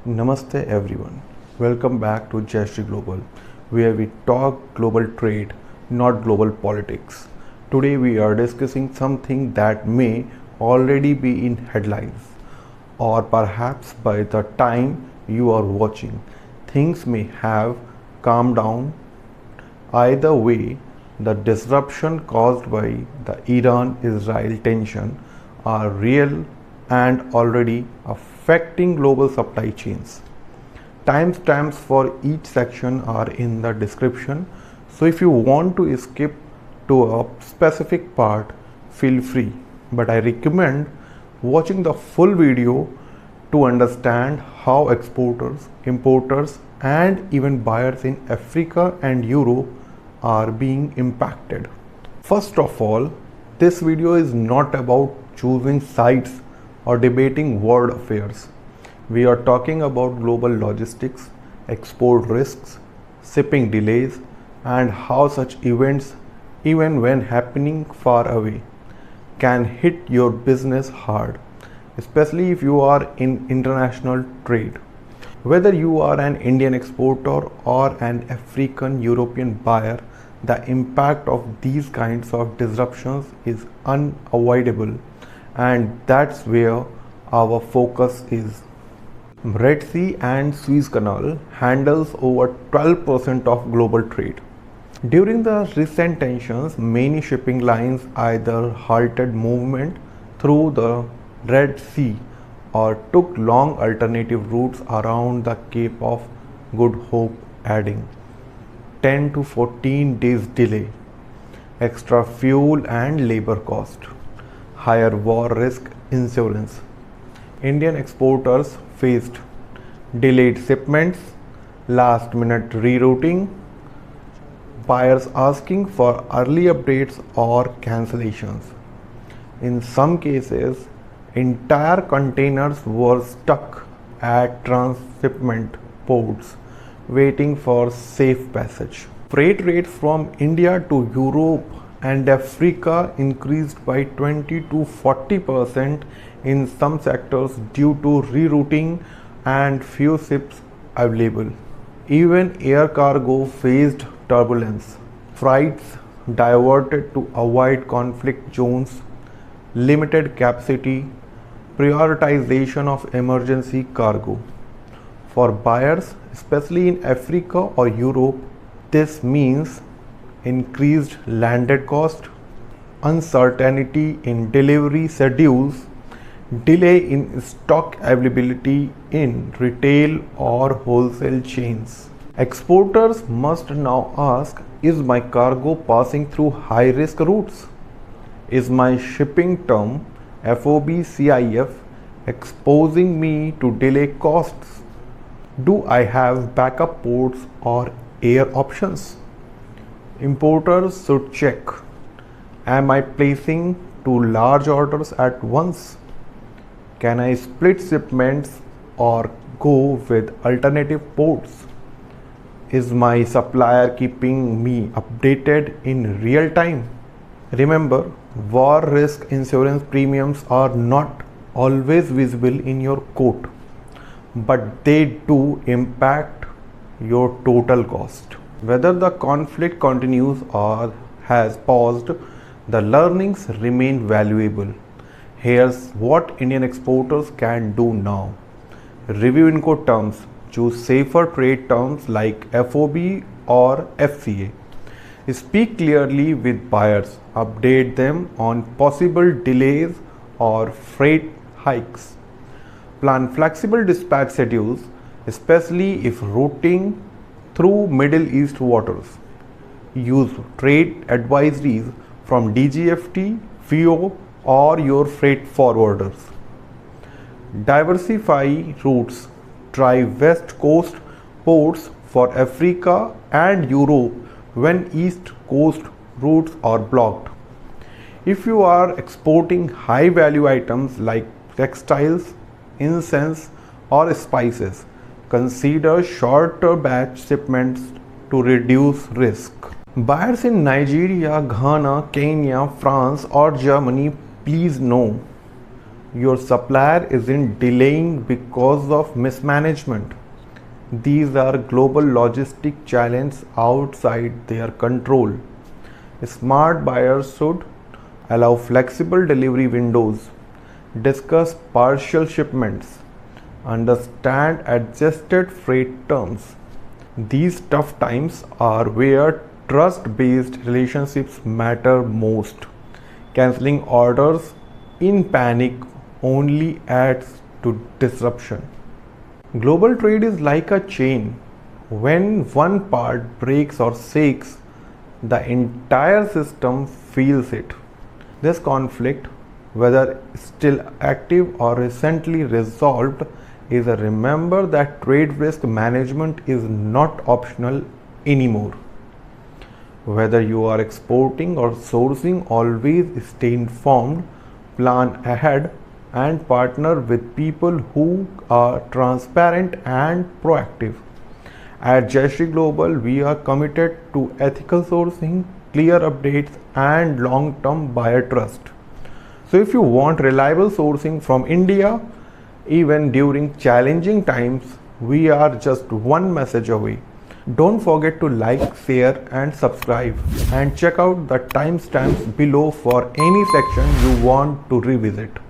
Namaste everyone. Welcome back to Jayshri Global, where we talk global trade, not global politics. Today we are discussing something that may already be in headlines, or perhaps by the time you are watching, things may have calmed down. Either way, the disruption caused by the Iran-Israel tension are real and already affecting global supply chains. Timestamps for each section are in the description, so if you want to skip to a specific part, feel free. But I recommend watching the full video to understand how exporters, importers, and even buyers in Africa and Europe are being impacted. First of all, this video is not about choosing sides or debating world affairs. We are talking about global logistics, export risks, shipping delays, and how such events, even when happening far away, can hit your business hard, especially if you are in international trade. Whether you are an Indian exporter or an African European buyer, the impact of these kinds of disruptions is unavoidable, and that's where our focus is. Red Sea and Suez Canal handles over 12% of global trade. During the recent tensions, many shipping lines either halted movement through the Red Sea or took long alternative routes around the Cape of Good Hope, adding 10 to 14 days delay, extra fuel and labor cost, higher war risk insurance. Indian exporters faced delayed shipments, last minute rerouting, buyers asking for early updates or cancellations. In some cases, entire containers were stuck at transshipment ports waiting for safe passage. Freight rates from India to Europe and Africa increased by 20 to 40% in some sectors due to rerouting and few ships available. Even air cargo faced turbulence. Flights diverted to avoid conflict zones, limited capacity, prioritization of emergency cargo. For buyers, especially in Africa or Europe, this means increased landed cost, uncertainty in delivery schedules, delay in stock availability in retail or wholesale chains. Exporters must now ask, is my cargo passing through high risk routes? Is my shipping term FOB CIF exposing me to delay costs? Do I have backup ports or air options? Importers should check. Am I placing two large orders at once? Can I split shipments or go with alternative ports? Is my supplier keeping me updated in real time? Remember, war risk insurance premiums are not always visible in your quote, but they do impact your total cost. Whether the conflict continues or has paused, the learnings remain valuable. Here's what Indian exporters can do now. Review Incoterms. Choose safer trade terms like FOB or FCA. Speak clearly with buyers. Update them on possible delays or freight hikes. Plan flexible dispatch schedules, especially if routing through Middle East waters. Use trade advisories from DGFT, FIO, or your freight forwarders. Diversify routes. Try West Coast ports for Africa and Europe when East Coast routes are blocked. If you are exporting high value items like textiles, incense, or spices, consider shorter batch shipments to reduce risk. Buyers in Nigeria, Ghana, Kenya, France, or Germany, please know your supplier isn't delaying because of mismanagement. These are global logistic challenges outside their control. Smart buyers should allow flexible delivery windows, discuss partial shipments, understand adjusted freight terms. These tough times are where trust based relationships matter most. Canceling orders in panic only adds to disruption. Global trade is like a chain. When one part breaks or shakes, the entire system feels it. This conflict, whether still active or recently resolved, is a reminder that trade risk management is not optional anymore. Whether you are exporting or sourcing, always stay informed, plan ahead, and partner with people who are transparent and proactive. At Jayshri Global, we are committed to ethical sourcing, clear updates, and long term buyer trust. So, if you want reliable sourcing from India, even during challenging times, we are just one message away. Don't forget to like, share, and subscribe, and check out the timestamps below for any section you want to revisit.